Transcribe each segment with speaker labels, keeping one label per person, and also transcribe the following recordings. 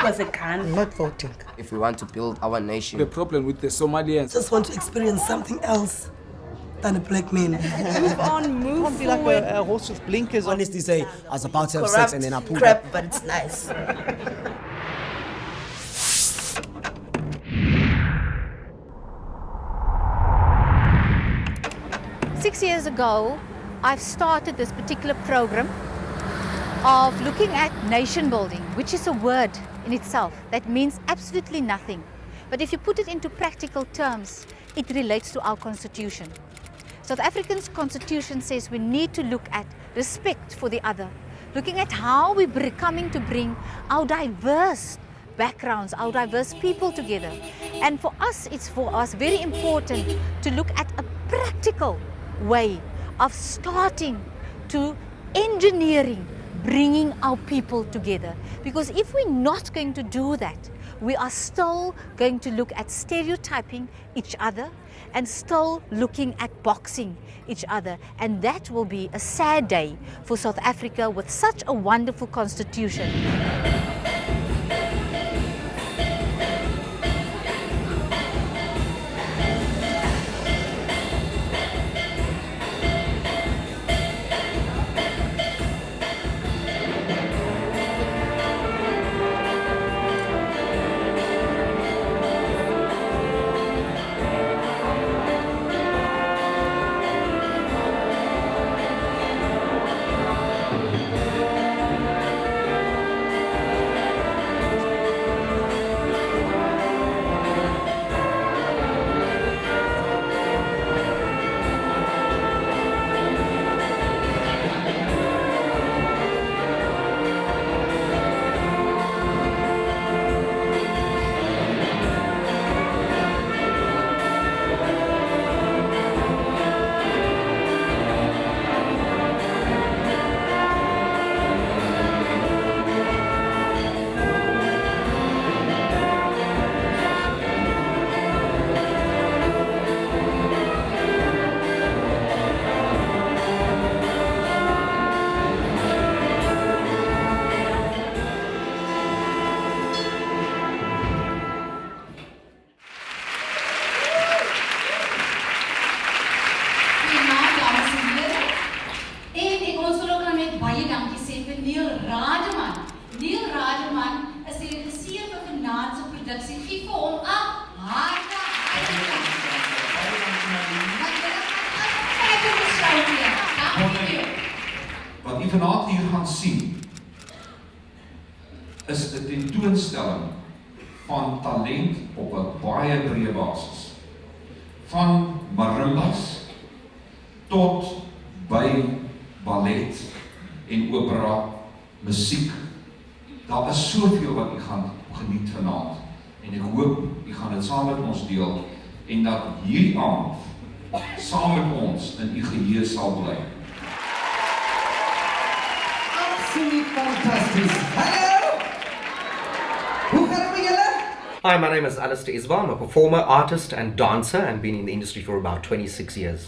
Speaker 1: was a gun.
Speaker 2: I'm not voting.
Speaker 3: If we want to build our nation.
Speaker 4: The problem with the Somalians.
Speaker 5: Just want to experience something else than a black man.
Speaker 1: Move on, move
Speaker 2: Can't be
Speaker 1: forward.
Speaker 2: like a horse with blinkers on.
Speaker 6: Honestly say, I was about to have
Speaker 1: Corrupt
Speaker 6: sex and then I pulled
Speaker 1: crap,
Speaker 6: up.
Speaker 1: but it's nice.
Speaker 7: Six years ago, I've started this particular program of looking at nation building, which is a word in itself that means absolutely nothing. But if you put it into practical terms, it relates to our constitution. South Africa's constitution says we need to look at respect for the other, looking at how we're coming to bring our diverse backgrounds, our diverse people together. And for us, it's for us very important to look at a practical way of starting to engineering, bringing our people together. Because if we're not going to do that, we are still going to look at stereotyping each other and still looking at boxing each other. And that will be a sad day for South Africa with such a wonderful constitution.
Speaker 8: Wat u vanaand hier gaan sien is 'n tentoonstelling van talent op 'n baie breë basis. Van marimbas tot by ballet en opera, musiek. Daar is soveel wat u gaan geniet vanaand en ek hoop u gaan dit saam met ons deel en dat hierdie aand saam met ons in u geheue sal bly.
Speaker 9: Absolutely fantastic. Hello! Hoe gaan het met julle?
Speaker 10: Hi, my name is Alistair Isbah. I'm a performer, artist and dancer and been in the industry for about 26 years.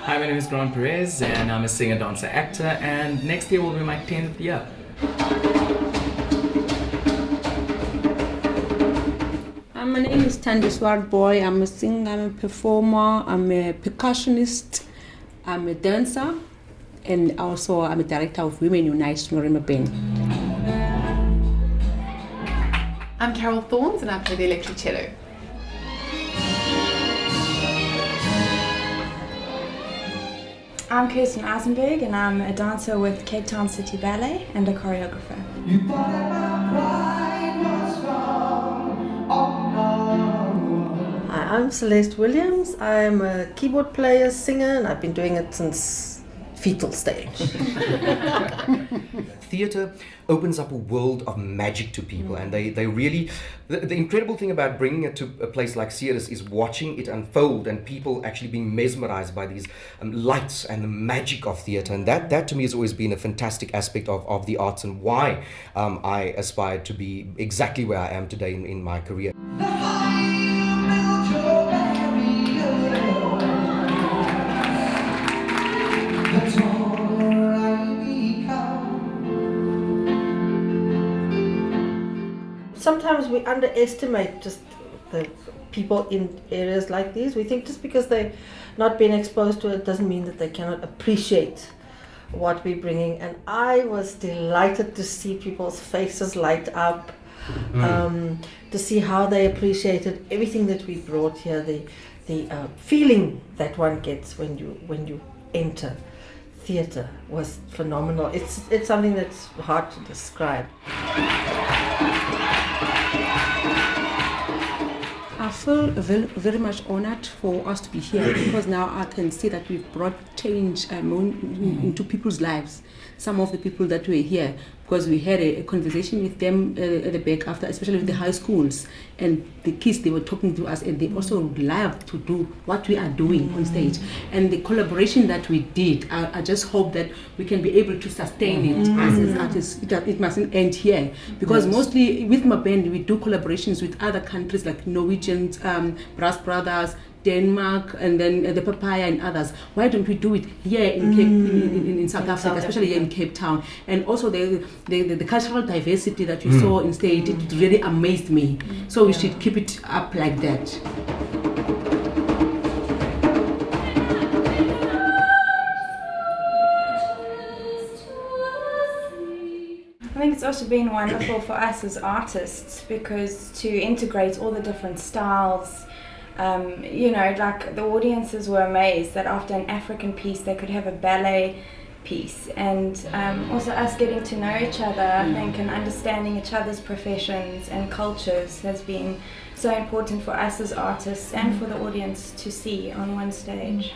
Speaker 11: Hi, my name is Grant Perez and I'm a singer, dancer, actor, and next year will be my 10th year.
Speaker 12: My name is Tandi Swartboy. I'm a singer, I'm a performer, I'm a percussionist, I'm a dancer, and also I'm a director of Women Unite Marimba Band.
Speaker 13: I'm Carol Thorns and I play the electric cello.
Speaker 14: I'm Kirsten Eisenberg and I'm a dancer with Cape Town City Ballet and a choreographer.
Speaker 9: You thought that my pride was wrong. Oh no.
Speaker 15: Hi, I'm Celeste Williams. I'm a keyboard player, singer, and I've been doing it since fetal stage.
Speaker 10: Theatre opens up a world of magic to people, and they really, the incredible thing about bringing it to a place like Ceres is watching it unfold and people actually being mesmerized by these lights and the magic of theatre, and that to me has always been a fantastic aspect of the arts and why I aspired to be exactly where I am today in my career.
Speaker 9: The
Speaker 15: we underestimate just the people in areas like these. We think just because they've not been exposed to it doesn't mean that they cannot appreciate what we're bringing. And I was delighted to see people's faces light up, to see how they appreciated everything that we brought here, the feeling that one gets when you enter theatre was phenomenal. It's something that's hard to describe.
Speaker 12: I feel very much honored for us to be here because now I can see that we've brought change into people's lives. Some of the people that were here, because we had a conversation with them at the back after, especially with the high schools, and the kids, they were talking to us, and they also would love to do what we are doing on stage. And the collaboration that we did, I just hope that we can be able to sustain it as artists. It mustn't end here, because mostly with my band, we do collaborations with other countries like Norwegians, Brass Brothers, Denmark, and then the Papaya and others. Why don't we do it here in South Africa, especially here in Cape Town? And also the cultural diversity that you saw in stage, it really amazed me. So we should keep it up like that.
Speaker 14: I think it's also been wonderful for us as artists because to integrate all the different styles. Like the audiences were amazed that after an African piece they could have a ballet piece, and also us getting to know each other, I think, and understanding each other's professions and cultures has been so important for us as artists and for the audience to see on one stage.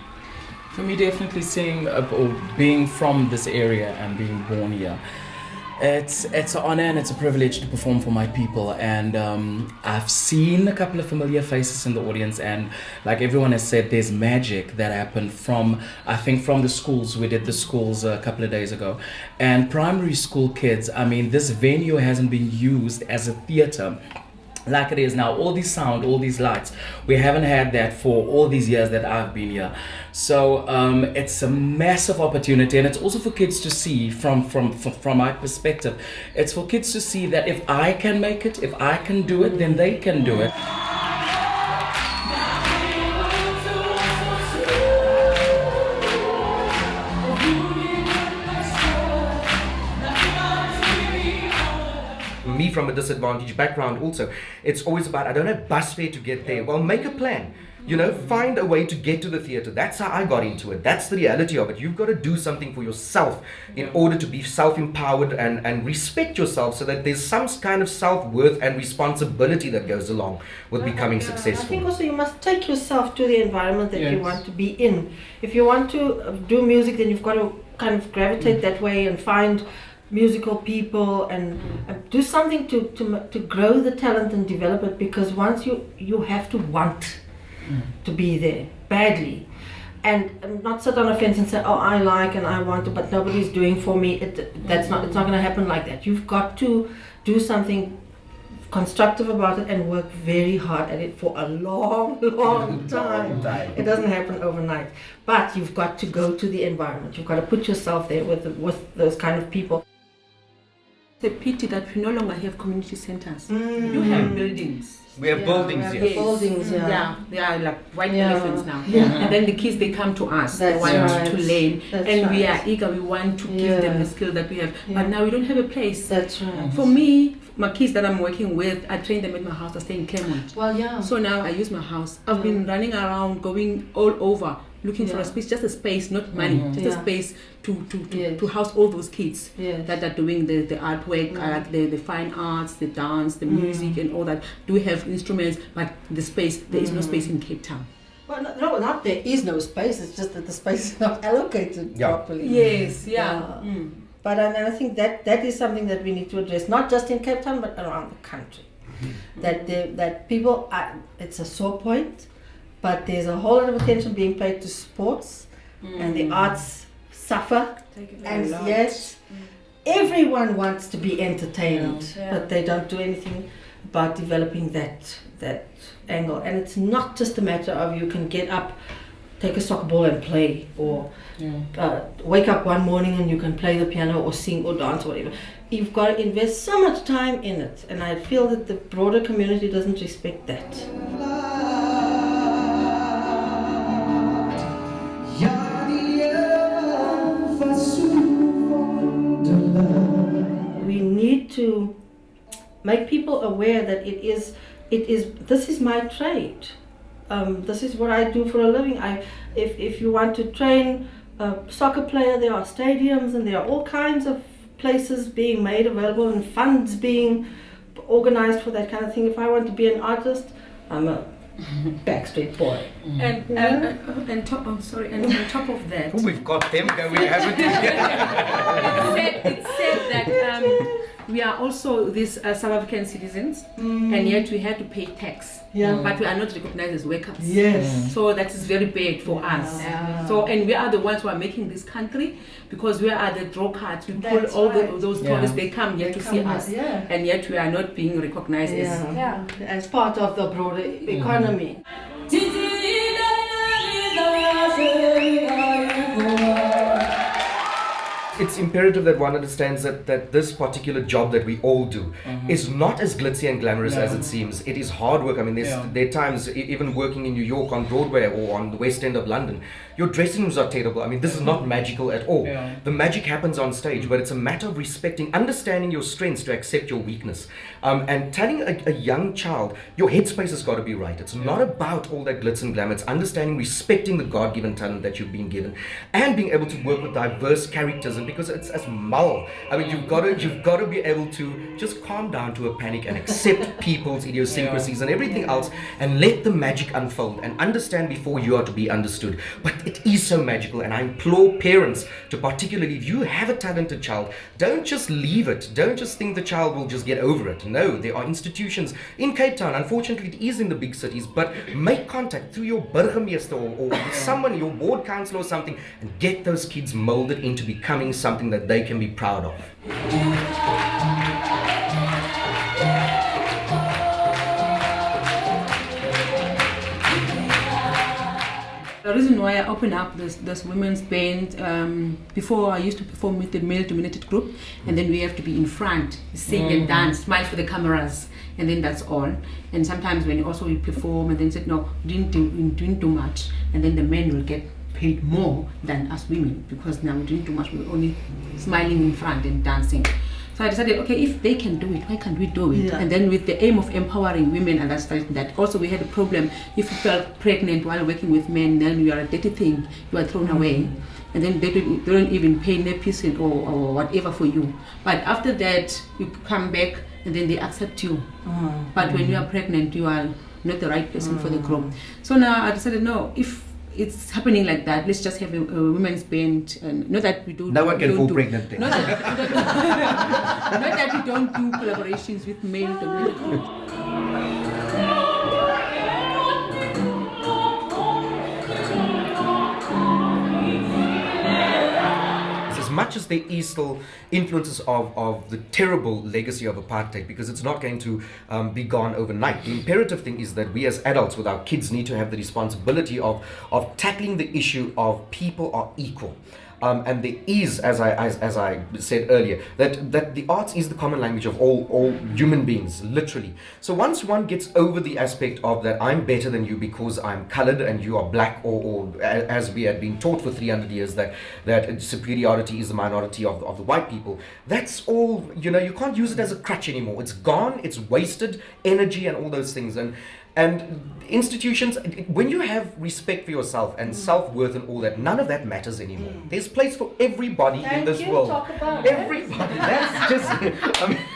Speaker 11: For me, definitely seeing or being from this area and being born here, it's an honor and it's a privilege to perform for my people, and I've seen a couple of familiar faces in the audience, and like everyone has said, there's magic that happened from the schools. We did the schools a couple of days ago, and primary school kids, I mean, this venue hasn't been used as a theater like it is now. All this sound, all these lights, we haven't had that for all these years that I've been here. So it's a massive opportunity, and it's also for kids to see from my perspective. It's for kids to see that if I can make it, if I can do it, then they can do it.
Speaker 10: Me from a disadvantaged background also, it's always about, I don't have bus fare to get there. Well, make a plan. Find a way to get to the theatre. That's how I got into it. That's the reality of it. You've got to do something for yourself in order to be self-empowered and respect yourself, so that there's some kind of self-worth and responsibility that goes along with becoming successful.
Speaker 15: I think also you must take yourself to the environment that you want to be in. If you want to do music, then you've got to kind of gravitate that way and find musical people and do something to grow the talent and develop it, because once you have to want to be there badly, and not sit on a fence and say, oh, I like and I want to, but nobody's doing for me. It's not going to happen like that. You've got to do something constructive about it and work very hard at it for a long time. It doesn't happen overnight, but you've got to go to the environment. You've got to put yourself there with those kind of people.
Speaker 12: It's a pity that we no longer have community centers. You have buildings.
Speaker 10: We have buildings here.
Speaker 12: Yes.
Speaker 15: Buildings,
Speaker 12: They are like white elephants now. And then the kids, they come to us. They want to learn. And we are eager. We want to give them the skill that we have. But now we don't have a place.
Speaker 15: That's right.
Speaker 12: For me, my kids that I'm working with, I train them at my house. I stay in Claremont.
Speaker 15: Well,
Speaker 12: So now I use my house. I've been running around, going all over, looking for a space, just a space, not money, just a space to house all those kids that are doing the artwork, like the fine arts, the dance, the music, and all that. Do we have instruments? But the space, there is no space in Cape Town.
Speaker 15: Well, no, not there is no space. It's just that the space is not allocated properly.
Speaker 12: Yes,
Speaker 15: But I think that is something that we need to address, not just in Cape Town, but around the country. That people, it's a sore point, but there's a whole lot of attention being paid to sports, and the arts suffer. And yes, everyone wants to be entertained, but they don't do anything about developing that angle. And it's not just a matter of you can get up take a soccer ball and play, or wake up one morning and you can play the piano or sing or dance or whatever. You've got to invest so much time in it, and I feel that the broader community doesn't respect that. We need to make people aware that this is my trade. This is what I do for a living. If you want to train a soccer player, there are stadiums and there are all kinds of places being made available and funds being organized for that kind of thing. If I want to be an artist, I'm a backstreet boy.
Speaker 12: And on top of that,
Speaker 10: We've got them going, haven't we?
Speaker 12: it's said that we are also these South African citizens, and yet we have to pay tax. But we are not recognized as workers.
Speaker 15: Yes.
Speaker 12: So that is very bad for us. So, and we are the ones who are making this country, because we are the draw cards. We pull all those tourists. They come here to see us, and yet we are not being recognized
Speaker 15: as part of the broader economy.
Speaker 10: It's imperative that one understands that this particular job that we all do is not as glitzy and glamorous as it seems. It is hard work. I mean, there are times, even working in New York on Broadway or on the West End of London, your dressing rooms are terrible. I mean, this is not magical at all. The magic happens on stage, but it's a matter of respecting, understanding your strengths to accept your weakness. And telling a young child, your headspace has got to be right. It's not about all that glitz and glamour. It's understanding, respecting the God-given talent that you've been given, and being able to work with diverse characters. And because it's as mull, I mean, you've got to be able to just calm down to a panic and accept people's idiosyncrasies and everything else, and let the magic unfold and understand before you are to be understood. But it is so magical, and I implore parents to, particularly if you have a talented child, don't just leave it. Don't just think the child will just get over it. No, there are institutions in Cape Town. Unfortunately, it is in the big cities, but make contact through your burgemeester or someone, your ward councillor or something, and get those kids molded into becoming something that they can be proud of.
Speaker 12: The reason why I opened up this women's band, before I used to perform with the male-dominated group, and then we have to be in front, sing and dance, smile for the cameras, and then that's all. And sometimes when also we perform and then said, no, we didn't do much, and then the men will get paid more than us women, because now we didn't do much, we were only smiling in front and dancing. So I decided, okay, if they can do it, why can't we do it? And then with the aim of empowering women, and that's that. Also, we had a problem. If you felt pregnant while working with men, then you are a dirty thing. You are thrown away, and then they don't even pay nappies or whatever for you. But after that, you come back, and then they accept you. But when you are pregnant, you are not the right person for the group. So now I decided, no, if it's happening like that, let's just have a women's band, and not that we do.
Speaker 10: No one can fall pregnant.
Speaker 12: Not that we don't do collaborations with male-dominated groups.
Speaker 10: As much as there is still influences of the terrible legacy of apartheid, because it's not going to be gone overnight. The imperative thing is that we as adults with our kids need to have the responsibility of tackling the issue of people are equal. And there is, as I said earlier, that the arts is the common language of all human beings, literally. So once one gets over the aspect of that I'm better than you because I'm colored and you are black, or as we had been taught for 300 years that superiority is the minority of the white people, that's all, you can't use it as a crutch anymore. It's gone, it's wasted energy and all those things. And institutions, when you have respect for yourself and self-worth and all that, none of that matters anymore. There's place for everybody in this world.
Speaker 15: Talk about
Speaker 10: everybody. That's just,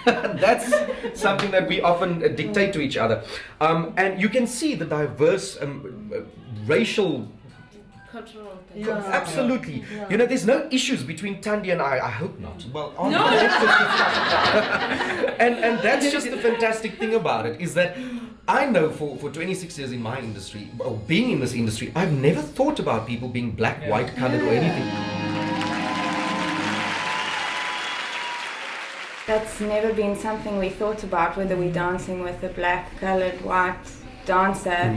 Speaker 10: that's something that we often dictate to each other. And you can see the diverse racial.
Speaker 12: Cultural.
Speaker 10: Absolutely. There's no issues between Thandi and I hope not. Well,
Speaker 12: no.
Speaker 10: and that's just the fantastic thing about it, is that I know for 26 years in my industry, or being in this industry, I've never thought about people being black, white, colored, or anything.
Speaker 14: That's never been something we thought about, whether we're dancing with a black, colored, white dancer.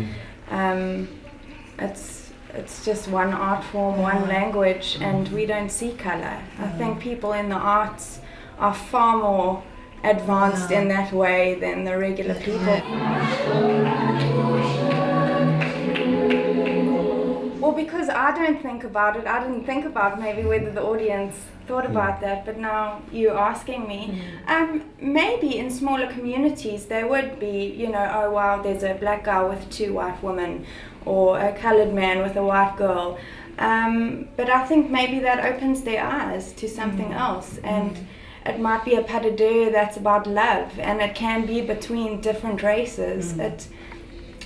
Speaker 14: it's just one art form, one language, and we don't see color. I think people in the arts are far more advanced in that way than the regular people. Well, because I don't think about it, I didn't think about maybe whether the audience thought about that, but now you're asking me. Maybe in smaller communities there would be, you know, oh wow, there's a black guy with 2 white women, or a colored man with a white girl. But I think maybe that opens their eyes to something else, and it might be a pas de deux that's about love, and it can be between different races.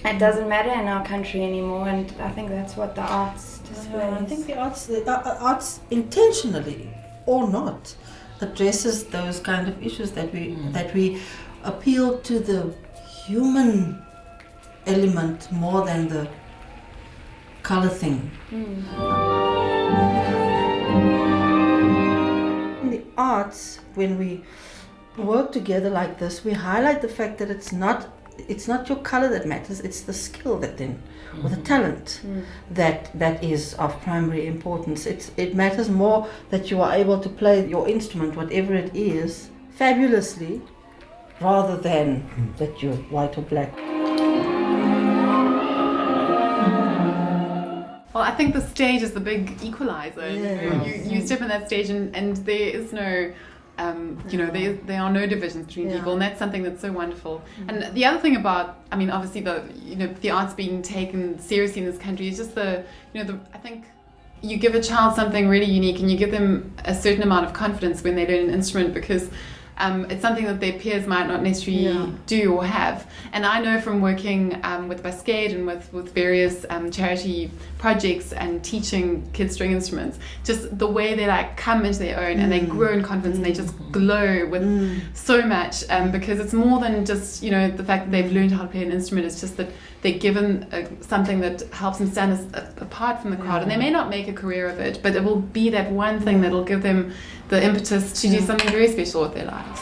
Speaker 14: It doesn't matter in our country anymore, and I think that's what the arts displays.
Speaker 15: I think the arts intentionally or not addresses those kind of issues that we appeal to the human element more than the color thing. In the arts, when we work together like this, we highlight the fact that it's not your color that matters, it's the skill that then, or the talent that is of primary importance. It matters more that you are able to play your instrument, whatever it is, fabulously, rather than that you're white or black.
Speaker 13: Well, I think the stage is the big equalizer. You step on that stage and there is no, there are no divisions between people, and that's something that's so wonderful. And the other thing about, I mean, obviously the arts being taken seriously in this country is just I think you give a child something really unique, and you give them a certain amount of confidence when they learn an instrument, because it's something that their peers might not necessarily do or have. And I know from working with Bascade and with various charity projects and teaching kids string instruments, just the way they come into their own and they grow in confidence and they just glow with so much, because it's more than just the fact that they've learned how to play an instrument. It's just that they're given something that helps them stand apart from the crowd, and they may not make a career of it, but it will be that one thing that will give them the impetus to do something very special with their lives.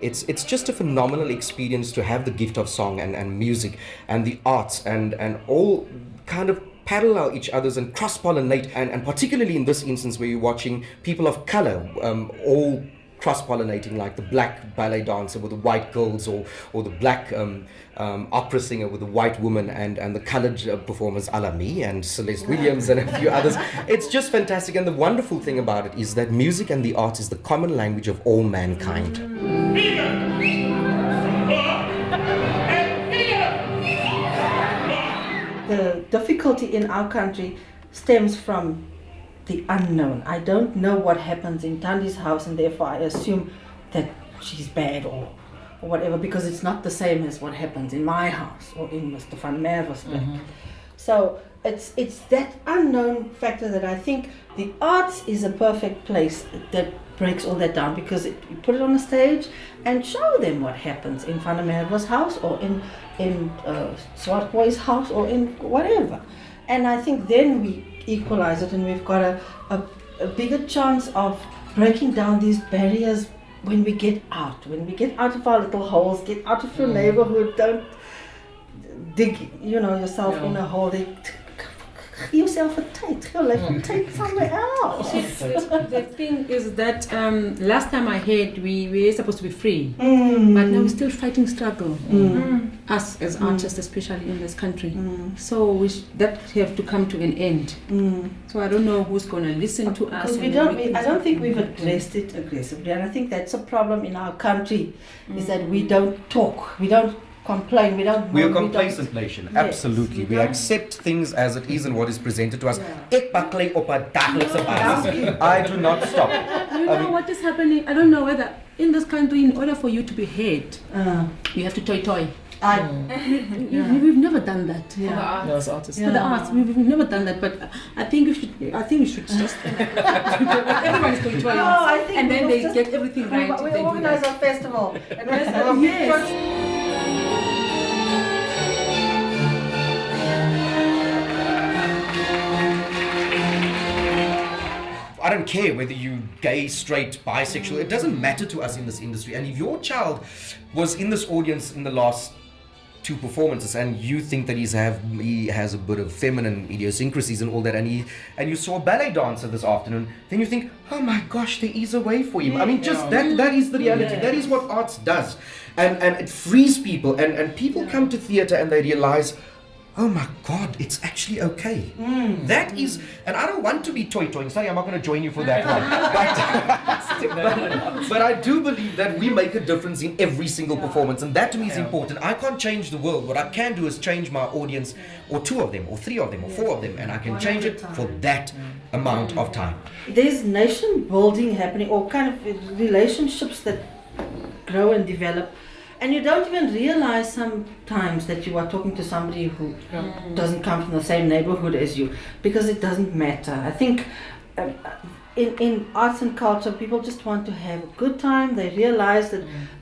Speaker 10: It's just a phenomenal experience to have the gift of song and music and the arts and all kind of parallel each other's and cross-pollinate, and particularly in this instance where you're watching people of color all cross-pollinating, like the black ballet dancer with the white girls, or the black opera singer with the white woman, and the colored performers a la me and Celeste Williams and a few others. It's just fantastic, and the wonderful thing about it is that music and the arts is the common language of all mankind.
Speaker 15: The difficulty in our country stems from the unknown. I don't know what happens in Tandi's house, and therefore I assume that she's bad or whatever, because it's not the same as what happens in my house or in Mr. Van Merwe's flat. So it's that unknown factor that I think the arts is a perfect place that breaks all that down, because you put it on a stage and show them what happens in Van Merwe's house, or in Swart Boy's house, or in whatever. And I think then we equalize it, and we've got a bigger chance of breaking down these barriers when we get out of our little holes, get out of your neighborhood. Don't dig yourself in a hole. Yourself a tape, take somewhere else.
Speaker 12: The thing is that last time I heard we were supposed to be free, but now we're still fighting struggle. Us as artists, especially in this country. So that have to come to an end. So I don't know who's going to listen to us.
Speaker 15: I don't think we've addressed it aggressively, and I think that's a problem in our country, is that we don't talk, we don't complain, we don't.
Speaker 10: We're a complacent nation, absolutely. We accept things as it is and what is presented to us. Ek baklei op 'n daglikse basis. I do not stop.
Speaker 12: You know what is happening? I don't know whether in this country, in order for you to be heard, you have to toy. We've never done that.
Speaker 11: For the artists.
Speaker 12: For the arts, we've never done that. But I think we should just. Everyone's toy. And then they get everything right.
Speaker 15: We organize a festival. And
Speaker 12: yes.
Speaker 10: I don't care whether you gay, straight, bisexual. It doesn't matter to us in this industry. And if your child was in this audience in the last 2 performances and you think that he has a bit of feminine idiosyncrasies and all that, and you saw a ballet dancer this afternoon, then you think, oh my gosh, there is a way for him. I mean, just that is the reality. That is what arts does. And it frees people, and people come to theatre and they realize, oh my God, it's actually okay. That is, and I don't want to be toy-toying. Sorry, I'm not going to join you for that one. But I do believe that we make a difference in every single performance, and that to me is important. I can't change the world. What I can do is change my audience, or 2 of them, or 3 of them, or 4 of them, and I can change it for that amount of time.
Speaker 15: There's nation building happening, or kind of relationships that grow and develop. And you don't even realize sometimes that you are talking to somebody who doesn't come from the same neighborhood as you, because it doesn't matter. I think in arts and culture, people just want to have a good time. They realize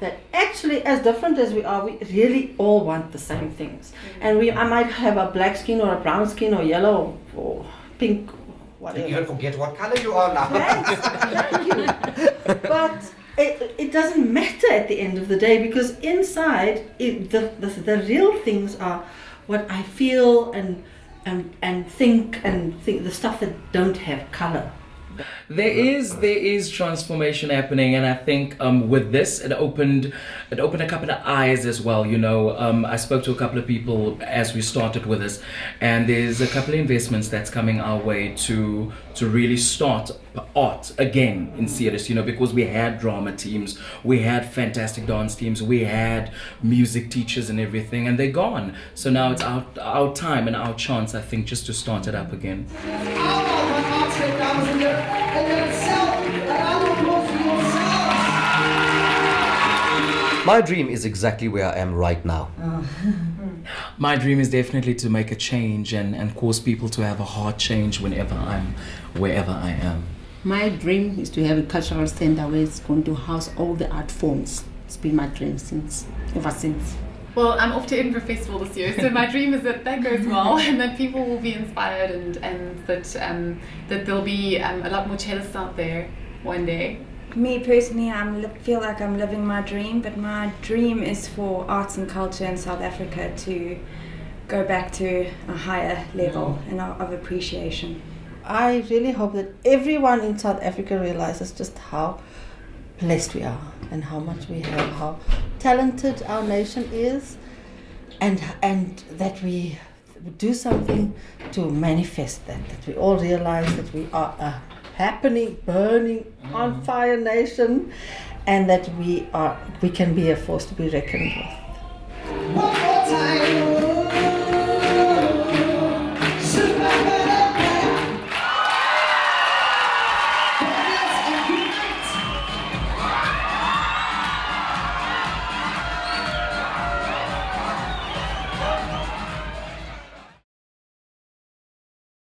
Speaker 15: that actually, as different as we are, we really all want the same things. And I might have a black skin or a brown skin or yellow or pink, whatever.
Speaker 10: You even forget what color you are now.
Speaker 15: Thank you. But it doesn't matter at the end of the day, because inside the real things are what I feel and think the stuff that don't have color.
Speaker 11: There is transformation happening, and I think with this it opened a couple of eyes as well. You know, I spoke to a couple of people as we started with this, and there's a couple of investments that's coming our way to really start art again in Ceres. You know, because we had drama teams, we had fantastic dance teams, we had music teachers and everything, and they're gone. So now it's our time and our chance, I think, just to start it up again.
Speaker 10: My dream is exactly where I am right now.
Speaker 11: My dream is definitely to make a change and cause people to have a heart change wherever I am.
Speaker 12: My dream is to have a cultural center where it's going to house all the art forms. It's been my dream ever since.
Speaker 13: Well, I'm off to Edinburgh Festival this year, so my dream is that goes well and that people will be inspired and that there'll be a lot more cellists out there one day.
Speaker 14: Me personally, I feel like I'm living my dream, but my dream is for arts and culture in South Africa to go back to a higher level of appreciation.
Speaker 15: I really hope that everyone in South Africa realizes just how blessed we are and how much we have, how talented our nation is, and that we do something to manifest that we all realize that we are a happening, burning, on fire nation, and that we can be a force to be reckoned with.